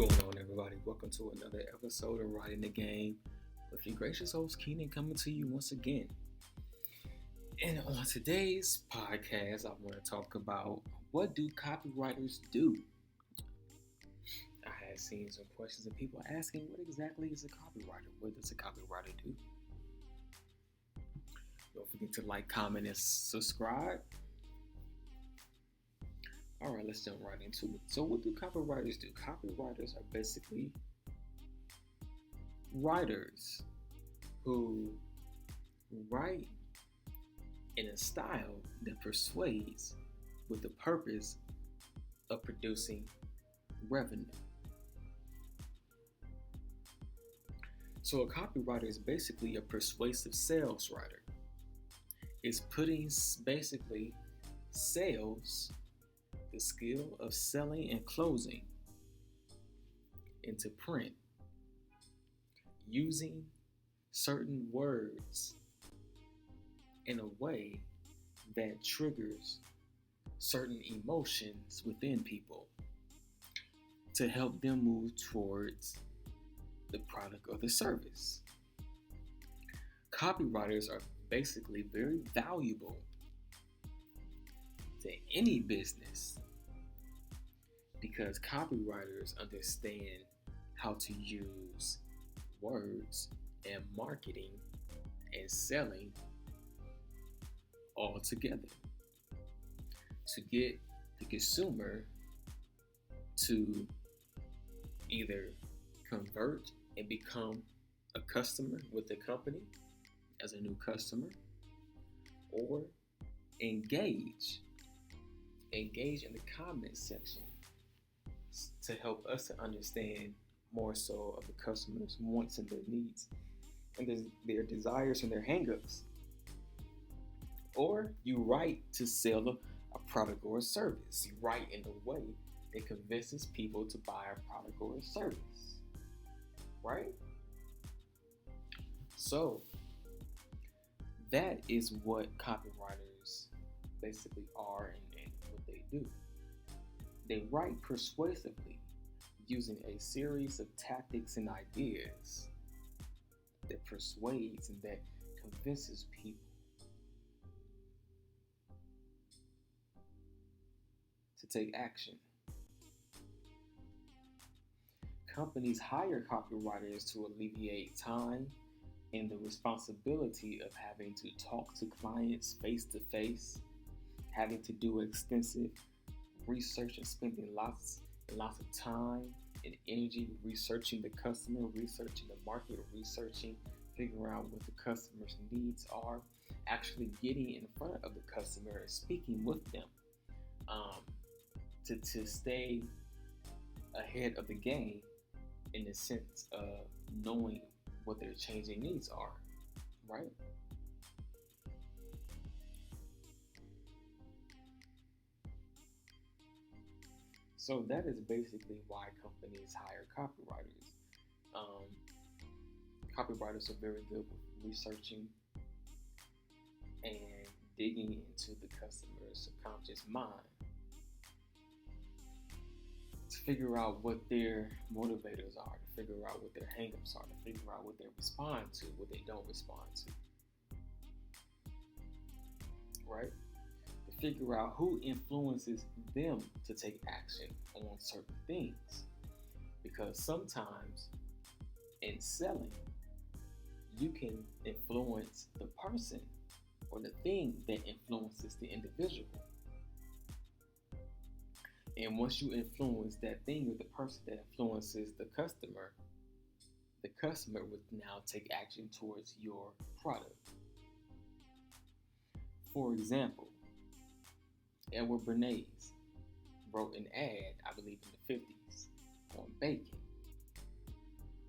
going on, everybody? Welcome to another episode of Writing the Game with your gracious host, Keenan, coming to you once again. And on today's podcast, I want to talk about what do copywriters do? I had seen some questions of people asking, what exactly is a copywriter? What does a copywriter do? Don't forget to like, comment, and subscribe. All right, let's jump right into it. So what do copywriters do? Copywriters are basically writers who write in a style that persuades with the purpose of producing revenue. So a copywriter is basically a persuasive sales writer. It's putting basically sales, the skill of selling and closing, into print using certain words in a way that triggers certain emotions within people to help them move towards the product or the service. Copywriters are basically very valuable to any business because copywriters understand how to use words and marketing and selling all together to get the consumer to either convert and become a customer with the company as a new customer, or engage in the comment section to help us to understand more so of the customer's wants and their needs and their desires and their hangups. Or you write to sell a product or a service. You write in a way that convinces people to buy a product or a service, right? So that is what copywriters basically are and what they do. They write persuasively using a series of tactics and ideas that persuades and that convinces people to take action. Companies hire copywriters to alleviate time and the responsibility of having to talk to clients face to face, having to do extensive research and spending lots and lots of time and energy researching the customer, researching the market, figuring out what the customer's needs are, actually getting in front of the customer and speaking with them to stay ahead of the game in the sense of knowing what their changing needs are, right? So that is basically why companies hire copywriters. Copywriters are very good with researching and digging into the customer's subconscious mind to figure out what their motivators are, to figure out what their hangups are, to figure out what they respond to, what they don't respond to, right? To figure out who influences them to take action on certain things. Because sometimes in selling, you can influence the person or the thing that influences the individual. And once you influence that thing or the person that influences the customer would now take action towards your product. For example, Edward Bernays wrote an ad, I believe in the 50s, on bacon,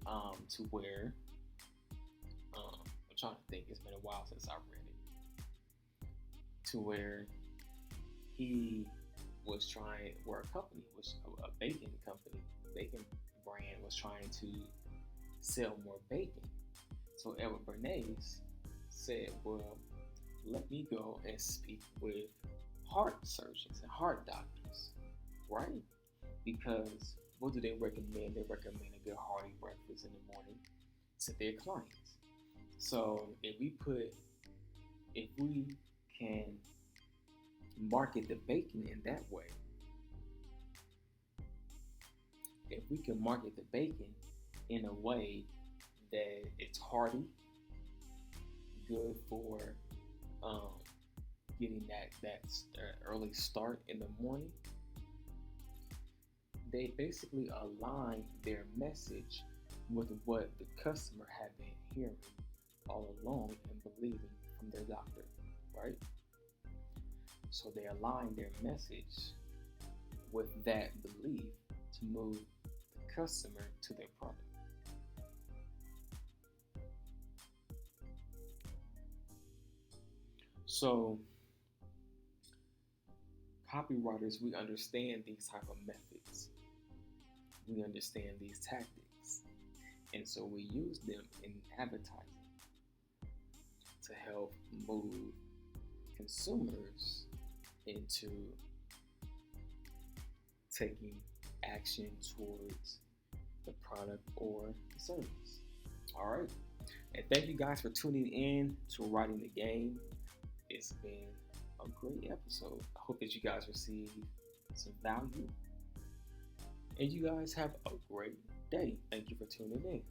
to where, I'm trying to think, it's been a while since I read it, to where he was trying, where a company, was a bacon brand was trying to sell more bacon. So Edward Bernays said, well, let me go and speak with heart surgeons and heart doctors, right? Because what do they recommend? They recommend a good hearty breakfast in the morning to their clients. So if we can market the bacon in that way, if we can market the bacon in a way that it's hearty, good for um, getting that early start in the morning, they basically align their message with what the customer had been hearing all along and believing from their doctor, right? So they align their message with that belief to move the customer to their product. So copywriters, we understand these type of methods. We understand these tactics. And so we use them in advertising to help move consumers into taking action towards the product or the service. All right. And thank you guys for tuning in to Writing the Game. It's been a great episode. I hope that you guys receive some value. And you guys have a great day. Thank you for tuning in.